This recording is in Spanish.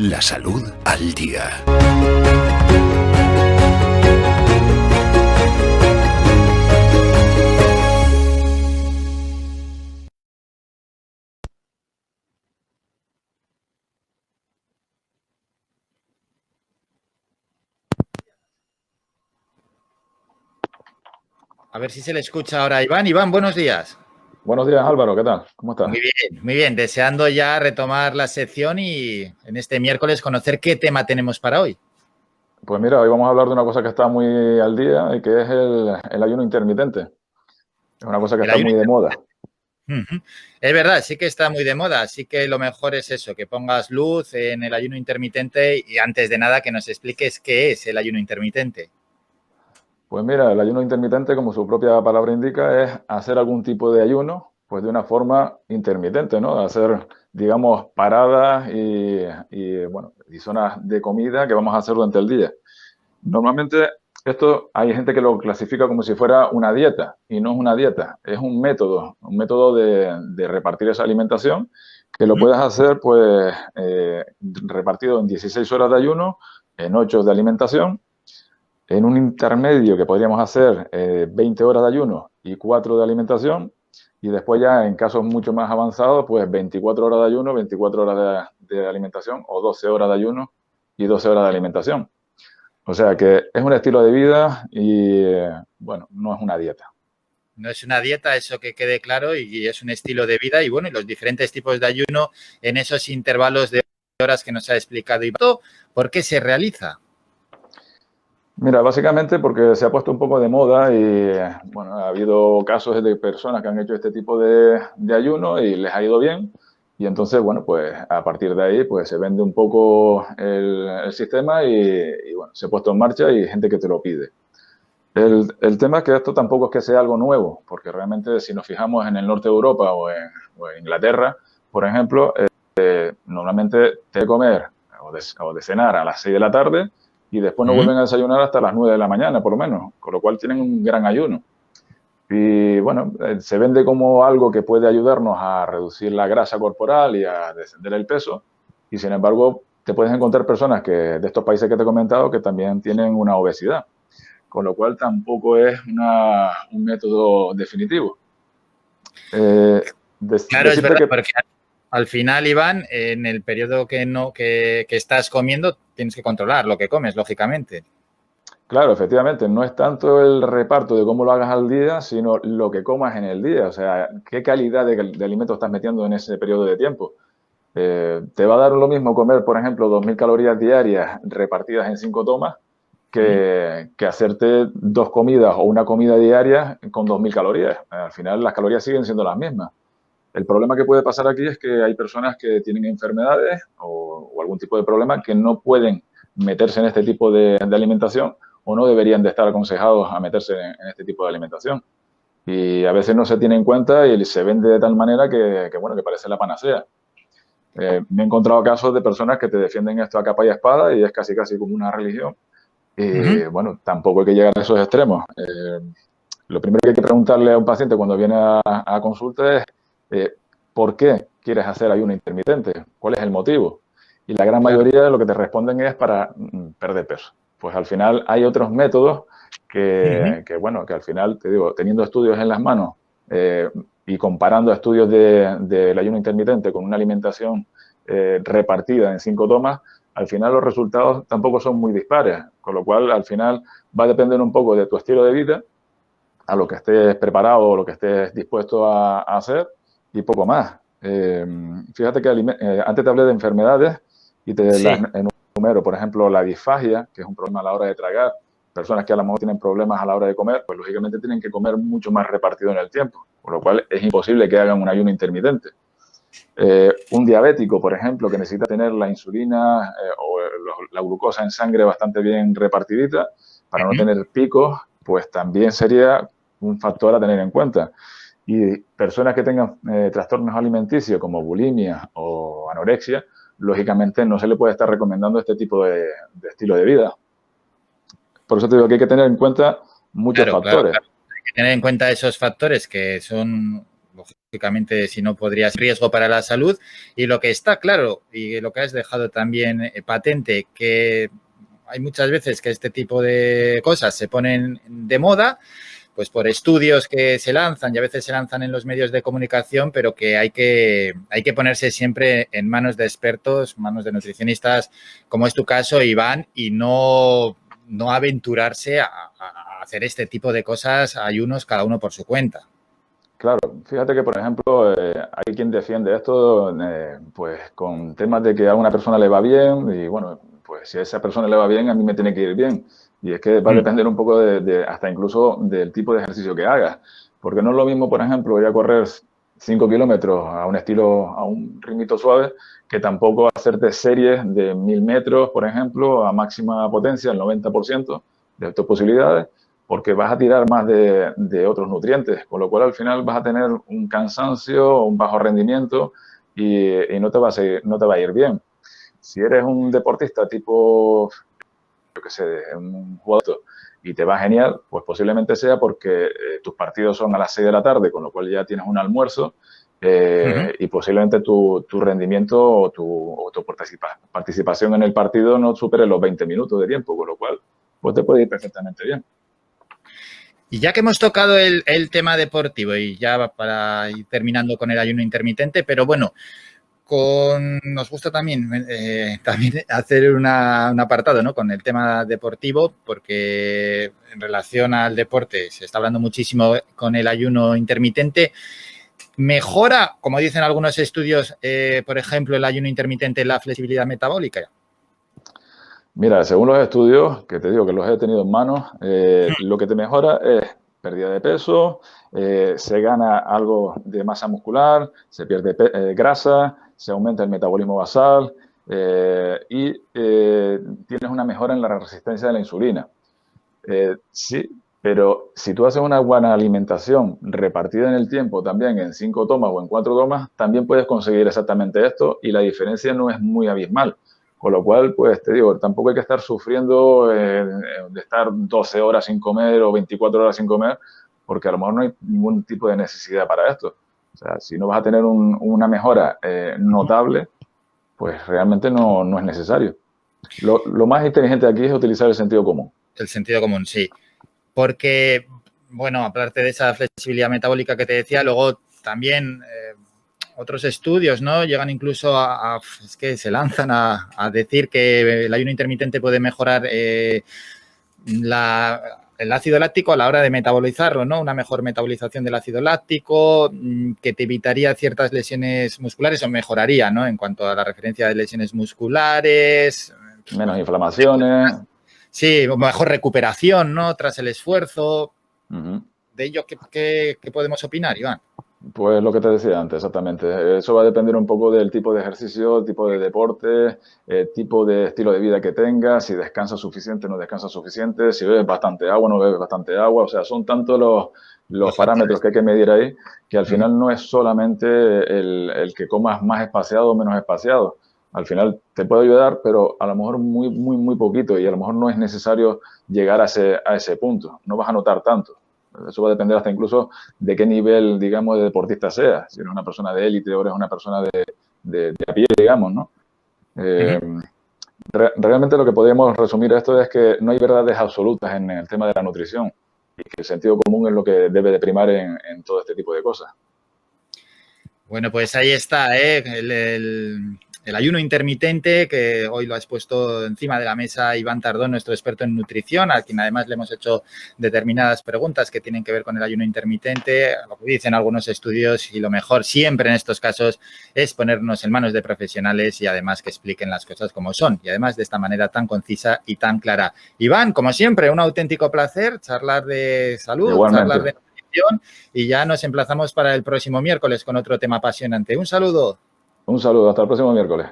La salud al día. A ver si se le escucha ahora a Iván. Iván, buenos días. Buenos días, Álvaro, ¿qué tal? ¿Cómo estás? Muy bien. Deseando ya retomar la sección y en este miércoles conocer qué tema tenemos para hoy. Pues mira, hoy vamos a hablar de una cosa que está muy al día y que es el ayuno intermitente. Es una cosa que está muy de moda. Es verdad, sí que está muy de moda, así que lo mejor es eso, que pongas luz en el ayuno intermitente y antes de nada que nos expliques qué es el ayuno intermitente. Pues mira, el ayuno intermitente, como su propia palabra indica, es hacer algún tipo de ayuno, pues de una forma intermitente, ¿no? Hacer, digamos, paradas y zonas de comida que vamos a hacer durante el día. Normalmente esto hay gente que lo clasifica como si fuera una dieta y no es una dieta, es un método de repartir esa alimentación que lo puedes hacer pues repartido en 16 horas de ayuno, en 8 de alimentación, en un intermedio que podríamos hacer 20 horas de ayuno y 4 de alimentación, y después ya en casos mucho más avanzados pues 24 horas de ayuno, 24 horas de alimentación o 12 horas de ayuno y 12 horas de alimentación. O sea que es un estilo de vida y, bueno, no es una dieta. No es una dieta, eso que quede claro, y es un estilo de vida y bueno, y los diferentes tipos de ayuno en esos intervalos de horas que nos ha explicado Iván. ¿Por qué se realiza? Mira, básicamente porque se ha puesto un poco de moda y, bueno, ha habido casos de personas que han hecho este tipo de ayuno y les ha ido bien. Y entonces, bueno, pues a partir de ahí, pues se vende un poco el sistema y, bueno, se ha puesto en marcha y hay gente que te lo pide. El tema es que esto tampoco es que sea algo nuevo, porque realmente si nos fijamos en el norte de Europa o en Inglaterra, por ejemplo, normalmente te de comer o de cenar a las 6 de la tarde y después no vuelven a desayunar hasta las 9 de la mañana, por lo menos, con lo cual tienen un gran ayuno. Y bueno, se vende como algo que puede ayudarnos a reducir la grasa corporal y a descender el peso, y sin embargo te puedes encontrar personas que de estos países que te he comentado que también tienen una obesidad, con lo cual tampoco es un método definitivo. Claro, es verdad, porque al final, Iván, en el periodo que estás comiendo, tienes que controlar lo que comes, lógicamente. Claro, efectivamente, no es tanto el reparto de cómo lo hagas al día, sino lo que comas en el día, o sea, qué calidad de alimento estás metiendo en ese periodo de tiempo. Te va a dar lo mismo comer, por ejemplo, 2.000 calorías diarias repartidas en 5 tomas que hacerte 2 comidas o una comida diaria con 2.000 calorías. Al final las calorías siguen siendo las mismas. El problema que puede pasar aquí es que hay personas que tienen enfermedades o algún tipo de problema que no pueden meterse en este tipo de alimentación o no deberían de estar aconsejados a meterse en este tipo de alimentación. Y a veces no se tiene en cuenta y se vende de tal manera que bueno, que parece la panacea. Me he encontrado casos de personas que te defienden esto a capa y a espada y es casi como una religión. Bueno, tampoco hay que llegar a esos extremos. Lo primero que hay que preguntarle a un paciente cuando viene a consulta es ¿por qué quieres hacer ayuno intermitente? ¿Cuál es el motivo? Y la gran mayoría de lo que te responden es para perder peso. Pues al final hay otros métodos que bueno, que al final, te digo, teniendo estudios en las manos y comparando estudios del ayuno intermitente con una alimentación repartida en 5 tomas, al final los resultados tampoco son muy dispares, con lo cual al final va a depender un poco de tu estilo de vida, a lo que estés preparado o lo que estés dispuesto a hacer y poco más. Fíjate que antes te hablé de enfermedades y te las enumero, por ejemplo, la disfagia, que es un problema a la hora de tragar. Personas que a lo mejor tienen problemas a la hora de comer, pues lógicamente tienen que comer mucho más repartido en el tiempo, por lo cual es imposible que hagan un ayuno intermitente. Un diabético, por ejemplo, que necesita tener la insulina o la glucosa en sangre bastante bien repartidita para no tener picos, pues también sería un factor a tener en cuenta. Y personas que tengan trastornos alimenticios como bulimia o anorexia, lógicamente no se le puede estar recomendando este tipo de estilo de vida. Por eso te digo que hay que tener en cuenta muchos factores. Claro. Hay que tener en cuenta esos factores que son lógicamente, si no, podría ser riesgo para la salud. Y lo que está claro, y lo que has dejado también patente, que hay muchas veces que este tipo de cosas se ponen de moda, pues por estudios que se lanzan y a veces se lanzan en los medios de comunicación, pero que hay que ponerse siempre en manos de expertos, manos de nutricionistas, como es tu caso, Iván, y no aventurarse a hacer este tipo de cosas, ayunos, cada uno por su cuenta. Claro, fíjate que, por ejemplo, hay quien defiende esto pues con temas de que a una persona le va bien y, bueno, pues si a esa persona le va bien, a mí me tiene que ir bien. Y es que va a depender un poco hasta incluso del tipo de ejercicio que hagas. Porque no es lo mismo, por ejemplo, ir a correr 5 kilómetros a un ritmito suave, que tampoco hacerte series de 1000 metros, por ejemplo, a máxima potencia, el 90% de tus posibilidades, porque vas a tirar más de otros nutrientes, con lo cual al final vas a tener un cansancio, un bajo rendimiento y no te va a ir bien. Si eres un deportista tipo, yo qué sé, un jugador y te va genial, pues posiblemente sea porque tus partidos son a las 6 de la tarde, con lo cual ya tienes un almuerzo y posiblemente tu rendimiento o tu participación en el partido no supere los 20 minutos de tiempo, con lo cual pues te puede ir perfectamente bien. Y ya que hemos tocado el tema deportivo y ya para ir terminando con el ayuno intermitente, pero bueno, nos gusta también hacer un apartado, ¿no?, con el tema deportivo, porque en relación al deporte se está hablando muchísimo con el ayuno intermitente. ¿Mejora, como dicen algunos estudios, por ejemplo, el ayuno intermitente la flexibilidad metabólica? Mira, según los estudios, que te digo que los he tenido en manos, lo que te mejora es pérdida de peso, se gana algo de masa muscular, se pierde grasa, se aumenta el metabolismo basal y tienes una mejora en la resistencia de la insulina. Sí, pero si tú haces una buena alimentación repartida en el tiempo, también en 5 tomas o en 4 tomas, también puedes conseguir exactamente esto y la diferencia no es muy abismal. Con lo cual, pues te digo, tampoco hay que estar sufriendo de estar 12 horas sin comer o 24 horas sin comer, porque a lo mejor no hay ningún tipo de necesidad para esto. O sea, si no vas a tener una mejora notable, pues realmente no es necesario. Lo más inteligente aquí es utilizar el sentido común. El sentido común, sí. Porque, bueno, aparte de esa flexibilidad metabólica que te decía, luego también otros estudios, ¿no?, llegan incluso es que se lanzan a decir que el ayuno intermitente puede mejorar el ácido láctico a la hora de metabolizarlo, ¿no? Una mejor metabolización del ácido láctico, que te evitaría ciertas lesiones musculares o mejoraría, ¿no?, en cuanto a la referencia de lesiones musculares. Menos inflamaciones. Sí, mejor recuperación, ¿no?, tras el esfuerzo. ¿De ello qué podemos opinar, Iván? Pues lo que te decía antes, exactamente. Eso va a depender un poco del tipo de ejercicio, tipo de deporte, tipo de estilo de vida que tengas, si descansas suficiente o no descansas suficiente, si bebes bastante agua o no bebes bastante agua. O sea, son tantos los parámetros que hay que medir ahí, que al final no es solamente el que comas más espaciado o menos espaciado. Al final te puede ayudar, pero a lo mejor muy, muy, muy poquito y a lo mejor no es necesario llegar a ese punto. No vas a notar tanto. Eso va a depender hasta incluso de qué nivel, digamos, de deportista seas. Si eres una persona de élite o eres una persona de a pie, digamos, ¿no? Realmente lo que podríamos resumir esto es que no hay verdades absolutas en el tema de la nutrición y que el sentido común es lo que debe de primar en todo este tipo de cosas. Bueno, pues ahí está, el ayuno intermitente, que hoy lo has puesto encima de la mesa Iván Tardón, nuestro experto en nutrición, a quien además le hemos hecho determinadas preguntas que tienen que ver con el ayuno intermitente, lo que dicen algunos estudios, y lo mejor siempre en estos casos es ponernos en manos de profesionales y además que expliquen las cosas como son, y además de esta manera tan concisa y tan clara. Iván, como siempre, un auténtico placer charlar de salud, igualmente, charlar de nutrición, y ya nos emplazamos para el próximo miércoles con otro tema apasionante. Un saludo. Un saludo, hasta el próximo miércoles.